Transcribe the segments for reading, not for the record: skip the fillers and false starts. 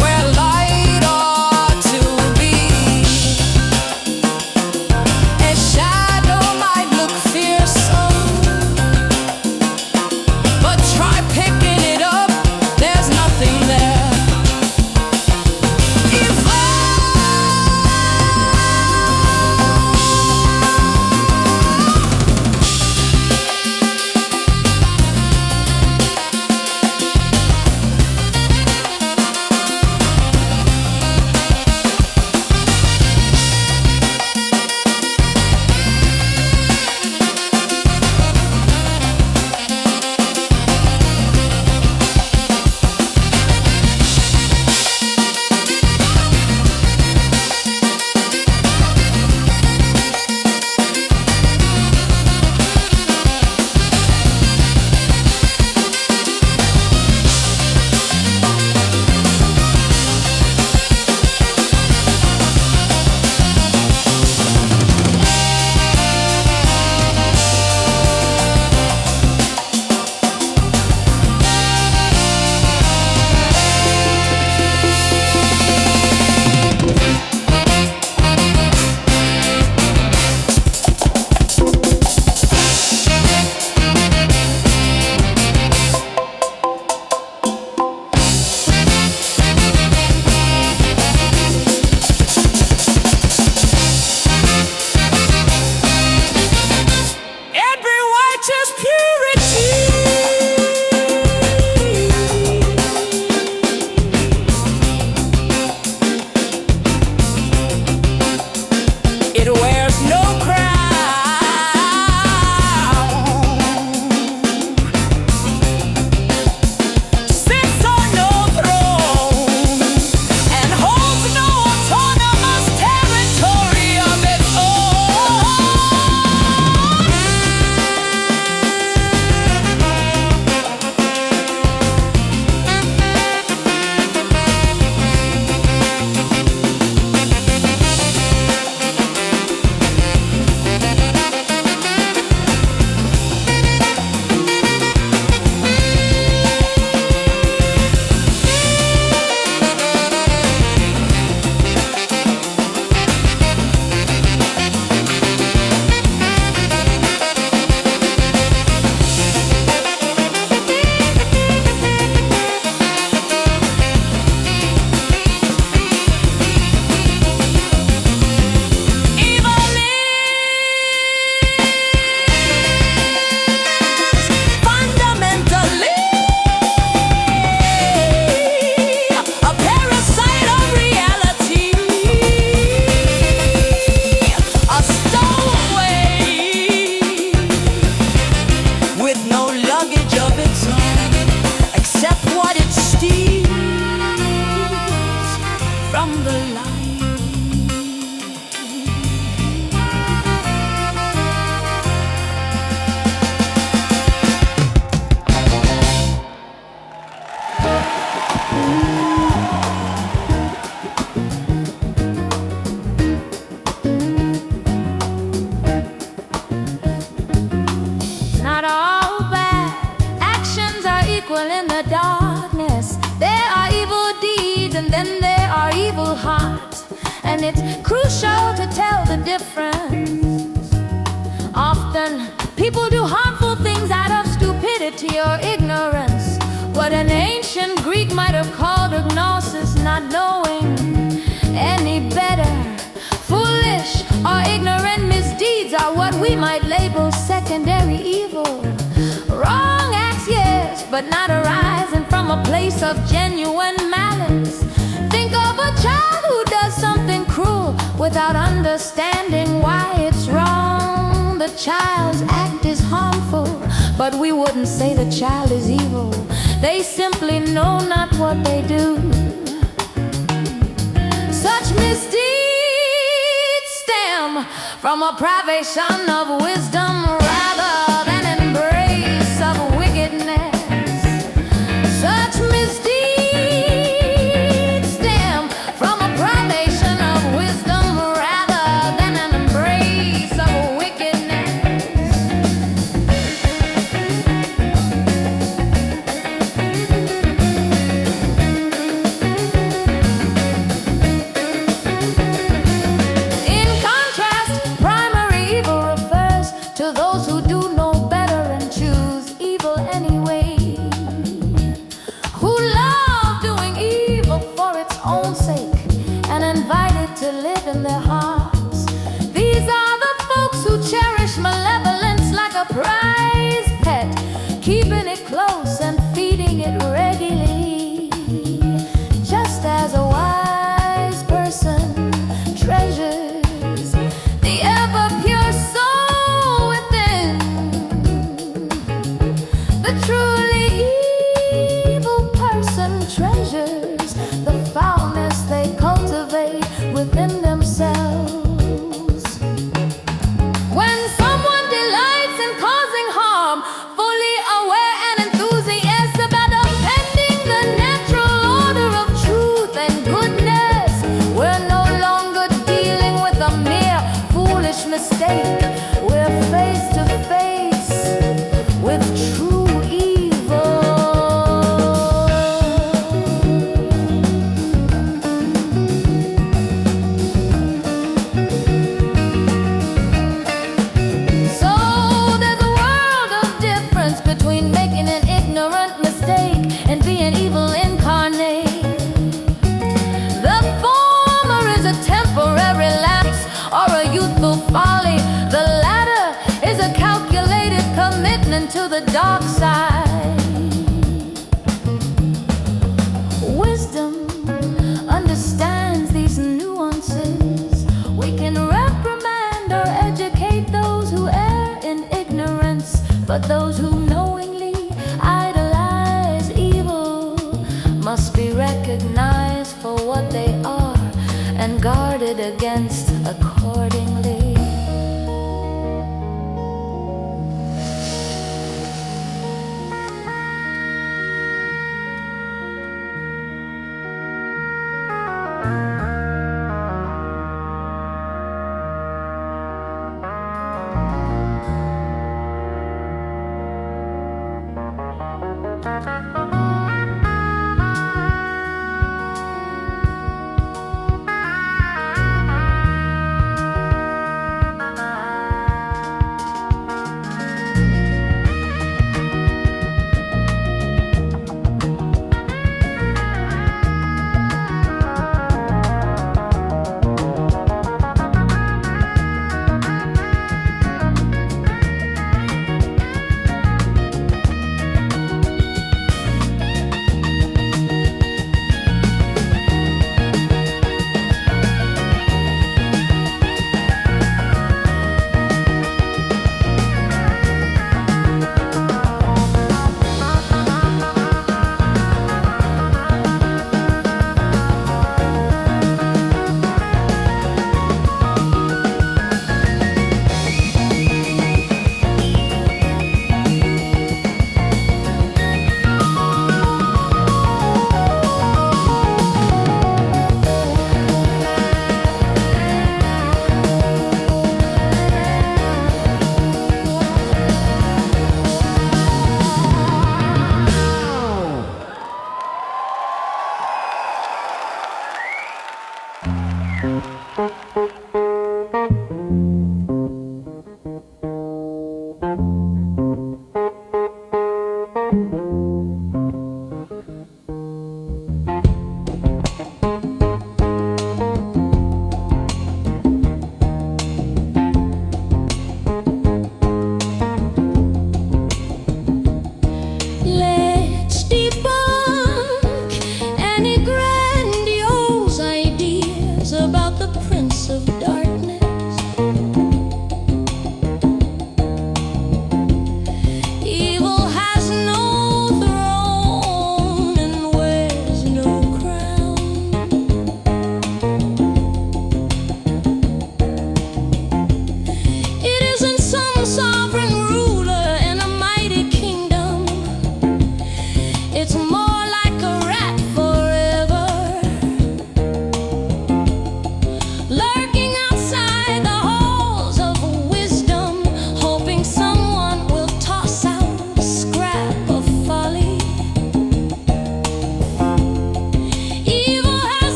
Where deeds, and then there are evil hearts. And it's crucial to tell the difference. Often people do harmful things out of stupidity or ignorance. What an ancient Greek might have called gnosis, not knowing any better. Foolish or ignorant misdeeds are what we might label secondary evil. Wrong acts, yes, but not arising from a place of genuine malice. Think of a child who does something cruel without understanding why it's wrong. The child's act is harmful, but we wouldn't say the child is evil. They simply know not what they do. Such misdeeds stem from a privation of wisdom rather than embrace of wickedness. Such misdeeds stem from a privation of wisdom rather than an embrace of wickedness. In contrast, primary evil refers to those who do know better and choose evil anyway, who love doing evil for its own sake and invite it to live in their hearts. These are the folks who cherish malevolence like a prize pet, keeping it close and feeding it regularly, just as a wise person treasures the ever pure soul within. The truly evil person treasures the foulness they cultivate within themselves. When someone delights in causing harm, fully aware and enthusiastic about upending the natural order of truth and goodness, we're no longer dealing with a mere foolish mistake. We're face to face with true evil. So there's a world of difference between making an ignorant mistake and being evil incarnate. The former is a temporary lapse or a youthful folly. The latter is a calculated commitment to the dark side. Wisdom understands these nuances. We can reprimand or educate those who err in ignorance, but those who knowingly idolize evil must be recognized for what they are and guarded against accordingly.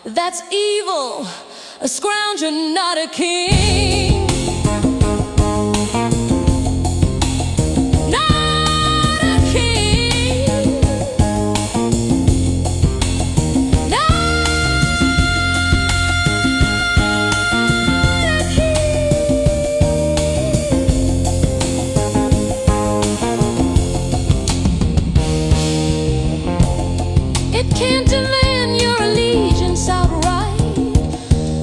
That's evil, a scrounger, not a king. Not a king. Not a king. It can't demand your allegiance outright,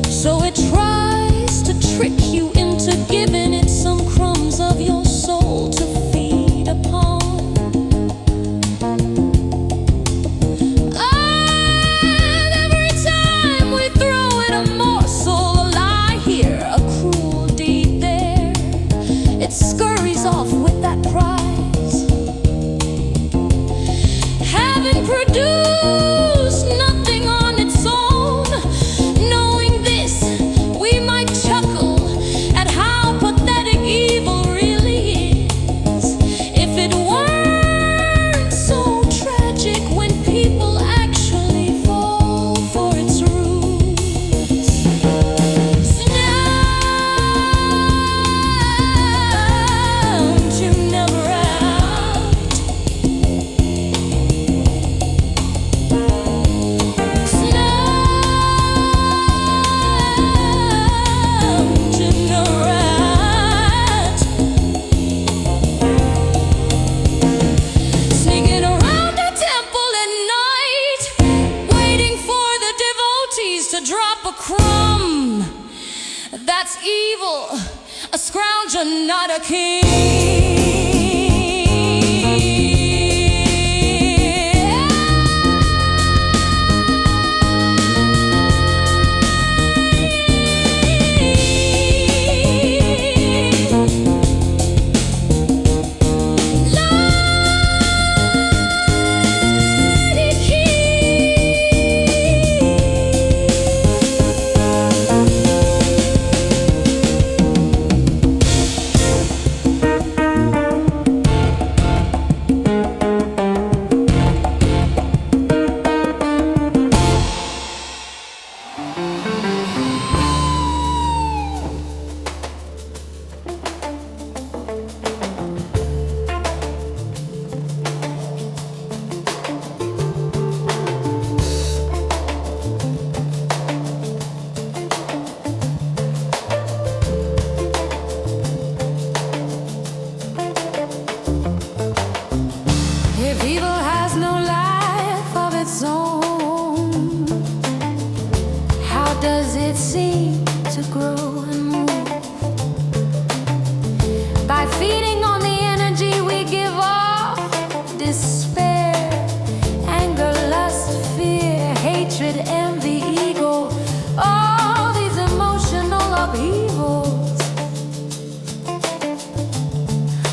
so it tries to trick you into giving it some crumbs of your soul to feed upon. And every time we throw it a morsel, a lie here, a cruel deed there, it scurries off with that prize, having produced nothing on its own. Knowing this, we might chuckle at how pathetic evil really is. If it weren't so tragic when people actually fall for its ruse. Sound you never out. Sneaking around the temple at night, waiting for the devotees to drop a crumb. That's evil, a scrounger, not a king.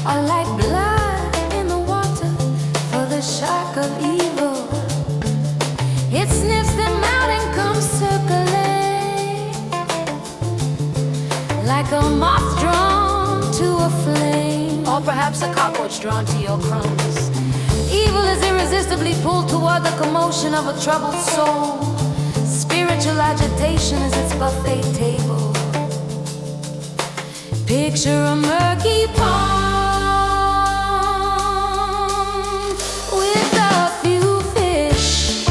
are like blood in the water for the shark of evil. It sniffs them out and comes circling like a moth drawn to a flame, or perhaps a cockroach drawn to your crumbs. Evil is irresistibly pulled toward the commotion of a troubled soul. Spiritual agitation is its buffet table. Picture a murky pond with a few fish.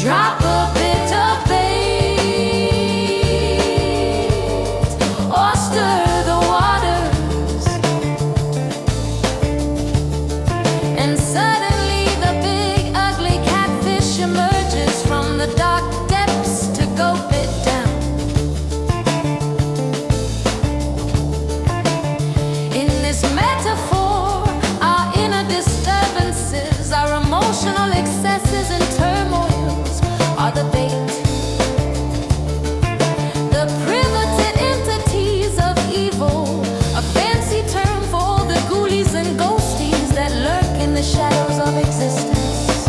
Drop a bit of bait or stir the waters, and suddenly the big ugly catfish emerges from the dark depths to gulp it down. In this metaphor, our inner disturbances, our emotional excesses and turmoils are the bait. The privated entities of evil, a fancy term for all the ghoulies and ghosties that lurk in the shadows of existence,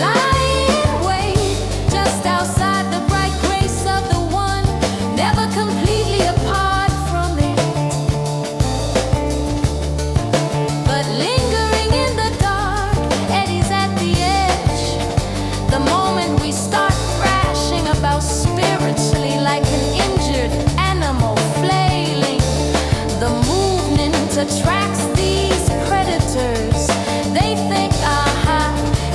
lie in wait just outside the bright grace of the one, never completely apart from it, but lingering in the dark, eddies at the edge. The moment we start thrashing about spiritually like an injured animal flailing, the movement attracts these predators. They think, aha,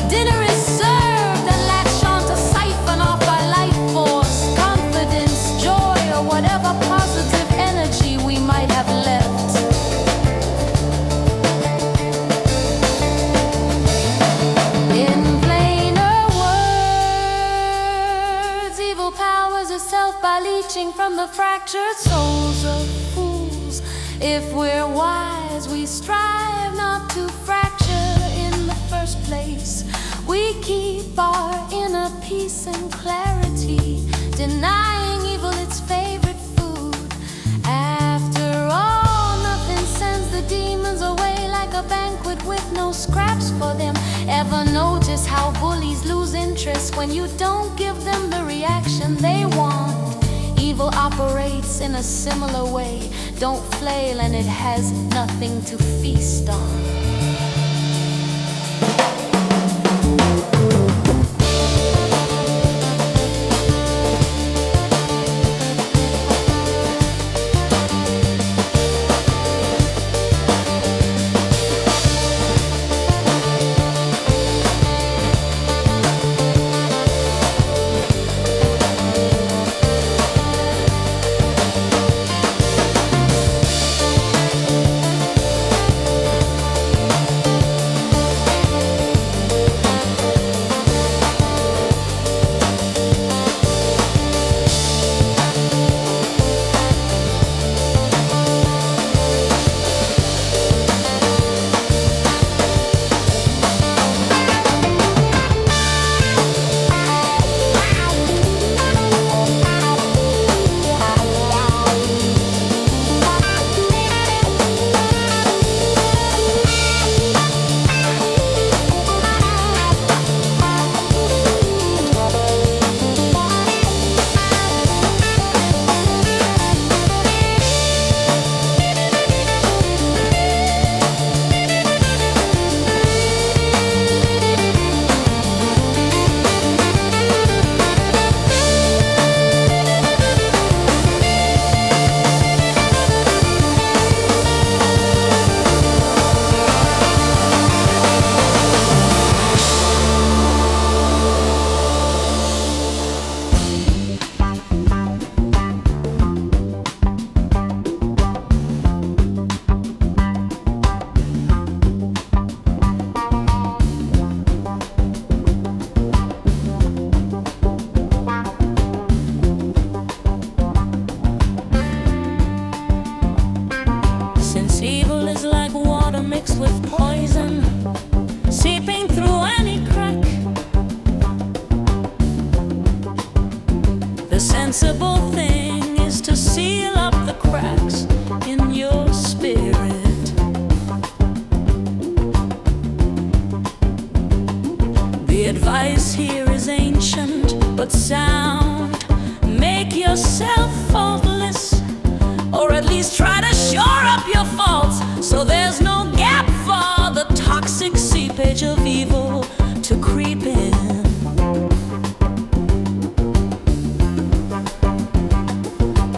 dinner is served, and latch on to siphon off our life force, confidence, joy, or whatever positive energy we might have left. In plainer words, evil powers itself by leeching from the fractured souls of fools. If we're wise, we strive not to fracture in the first place. We keep our inner peace and clarity, denying evil its favorite food. After all, nothing sends the demons away like a banquet with no scraps for them. Ever notice how bullies lose interest when you don't give them the reaction they want? Evil operates in a similar way. Don't flail and it has nothing to feast on. sensible thing is to seal the cracks in your spirit. The advice here is ancient but sound. Make yourself faultless, or at least try to shore up your faults, so there's no gap for the toxic seepage of evil to creep in.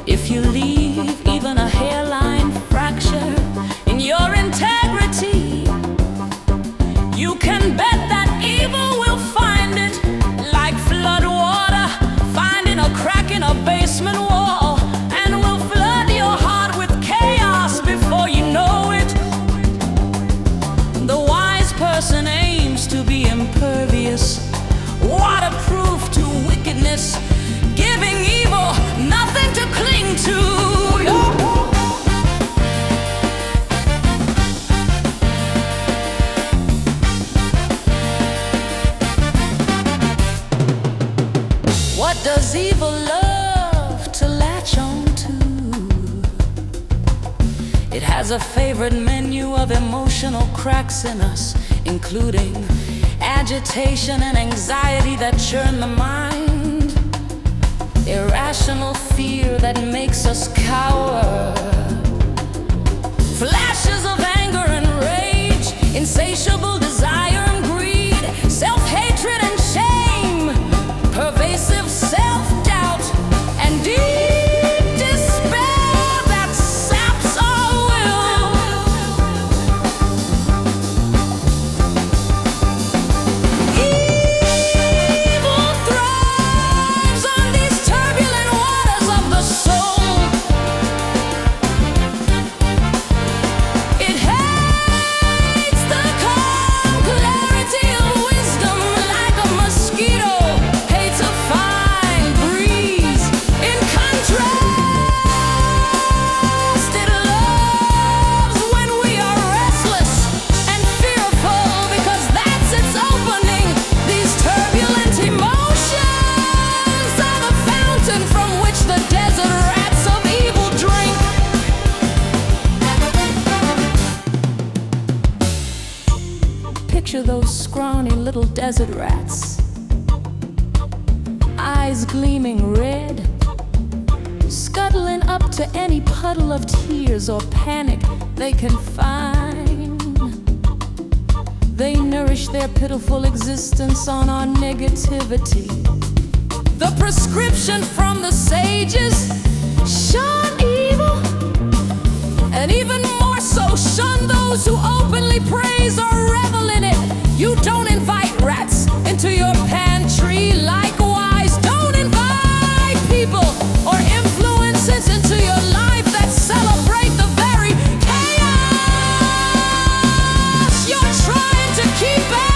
If you leave even a hairline fracture in your integrity, you can bet that evil will find it, like flood water finding a crack in a basement wall, and will flood your heart with chaos before you know it. The wise person aims to be impervious, waterproof to wickedness, giving evil nothing to cling to. What does evil love to latch on to? It has a favorite menu of emotional cracks in us, including agitation and anxiety that churn the mind, irrational fear that makes us cower, flashes of anger and rage, insatiable desire and greed, self-hatred and shame, pervasive self-doubt, and deep despair that saps our will. Evil thrives on these turbulent waters of the soul. It hates the calm clarity of wisdom, like a mosquito hates a fine breeze. In contrast, it loves when we are restless and fearful, because that's its opening. These turbulent emotions are the fountain from which the desert rats of evil drink. Picture those scrawny little desert rats, eyes gleaming red, scuttling up to any puddle of tears or panic they can find. They nourish their pitiful existence on our negativity. The prescription from the sages: shun evil, and even more so, shun those who openly praise or revel in it. You don't invite rats into your pantry. Likewise, don't invite people or influences into your life that celebrate the very chaos you're trying to keep out.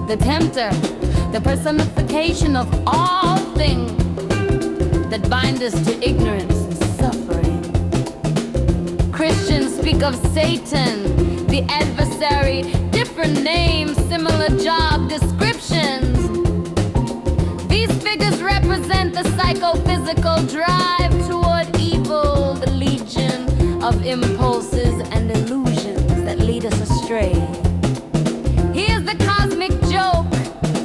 The tempter, the personification of all things that bind us to ignorance and suffering. Christians speak of Satan, the adversary, different names, similar job descriptions. These figures represent the psychophysical drive toward evil, the legion of impulses and illusions that lead us astray. Here's the cosmic joke,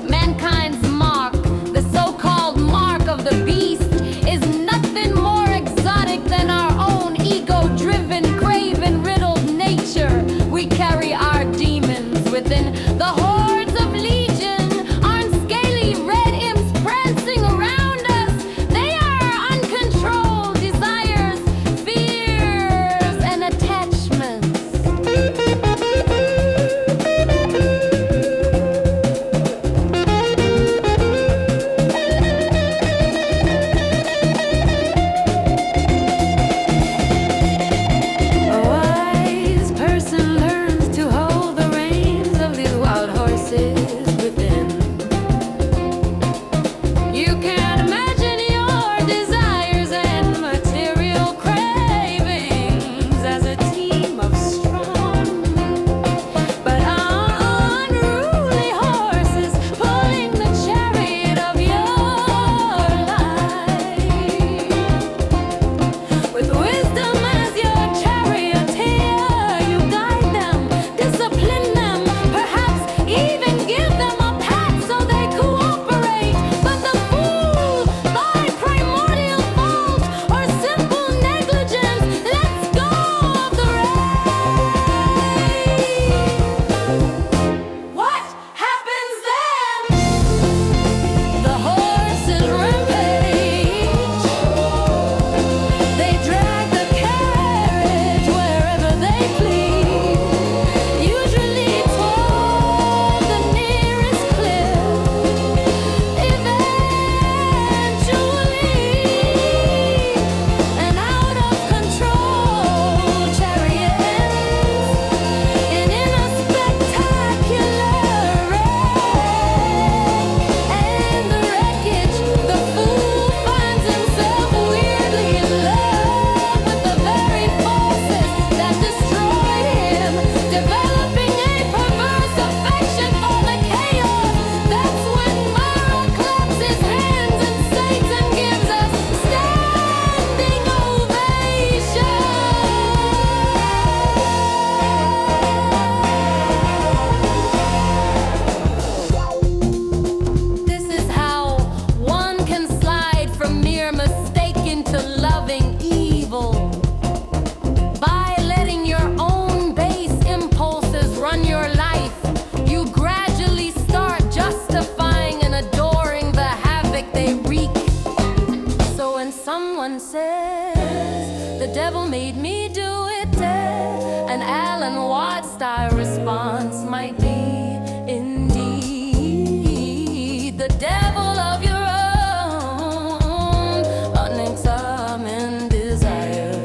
mankind's mark, the so-called mark of the beast, is nothing more exotic than our own ego-driven, craven-riddled nature. We carry our demons within the hordes of legion, our scaly red imps prancing around us. They are uncontrolled desires, fears, and attachments. our response might be indeed the devil of your own unexamined desires.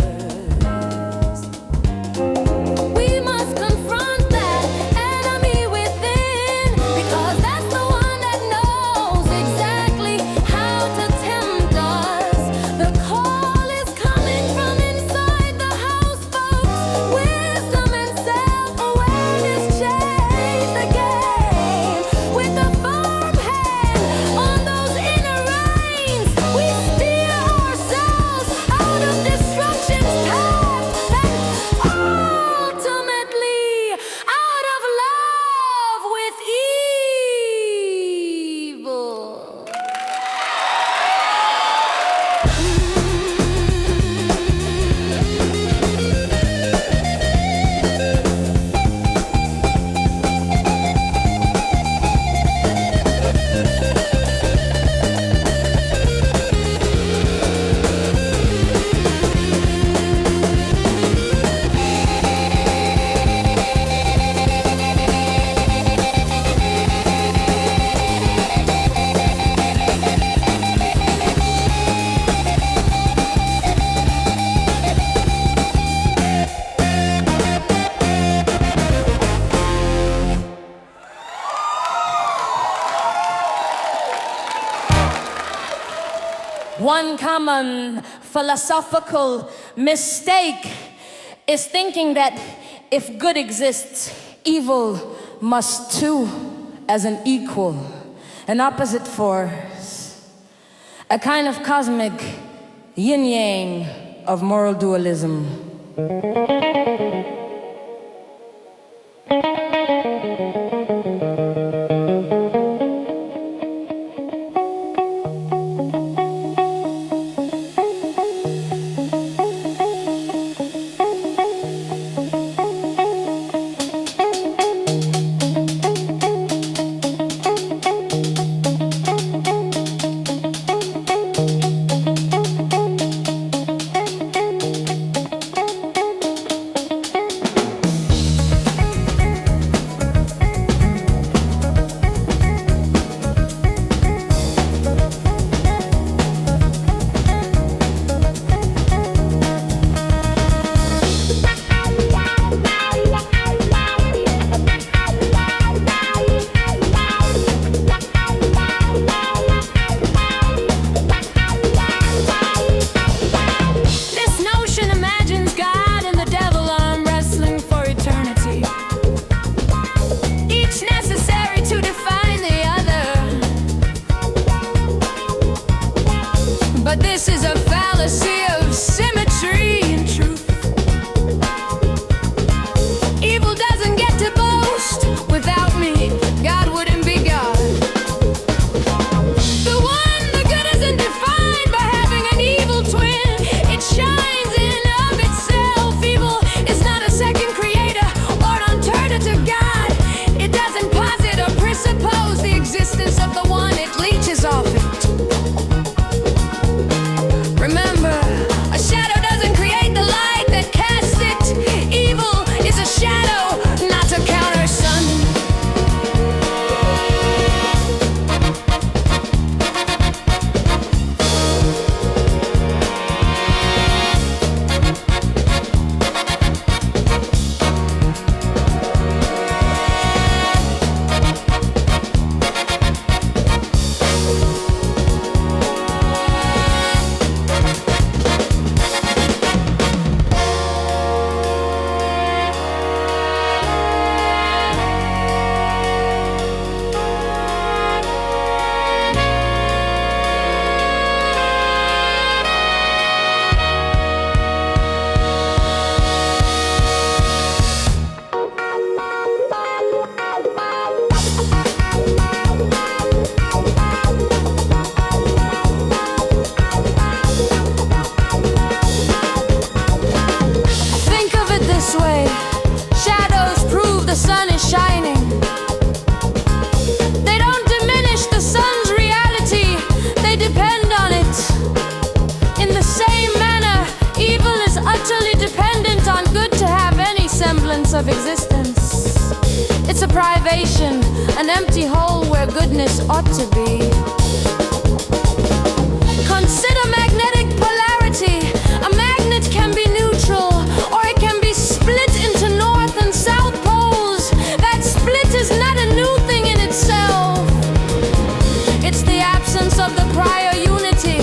We must confront that enemy within, because that's the one that knows exactly how to tempt us. The call is coming from inside the house, folks. Wisdom and self-awareness change the game. With a firm hand on those inner reins, we steer ourselves out of destruction's path, and ultimately out of love with evil. One common philosophical mistake is thinking that if good exists, evil must too, as an equal, an opposite force, a kind of cosmic yin-yang of moral dualism. privation, an empty hole where goodness ought to be. Consider magnetic polarity. A magnet can be neutral, or it can be split into north and south poles. That split is not a new thing in itself. It's the absence of the prior unity.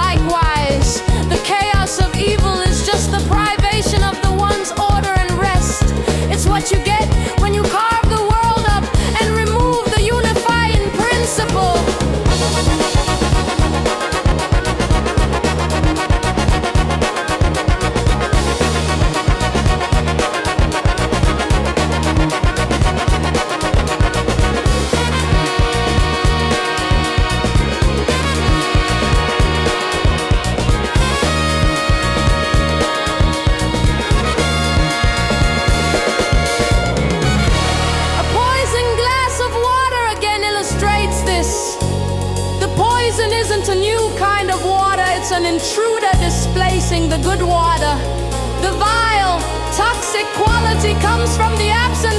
Likewise, the chaos of evil is just the privation of the one's order and rest. It's what you get when you carve the world up and remove the unifying principle. Isn't a new kind of water, it's an intruder displacing the good water. The vile, toxic quality comes from the absence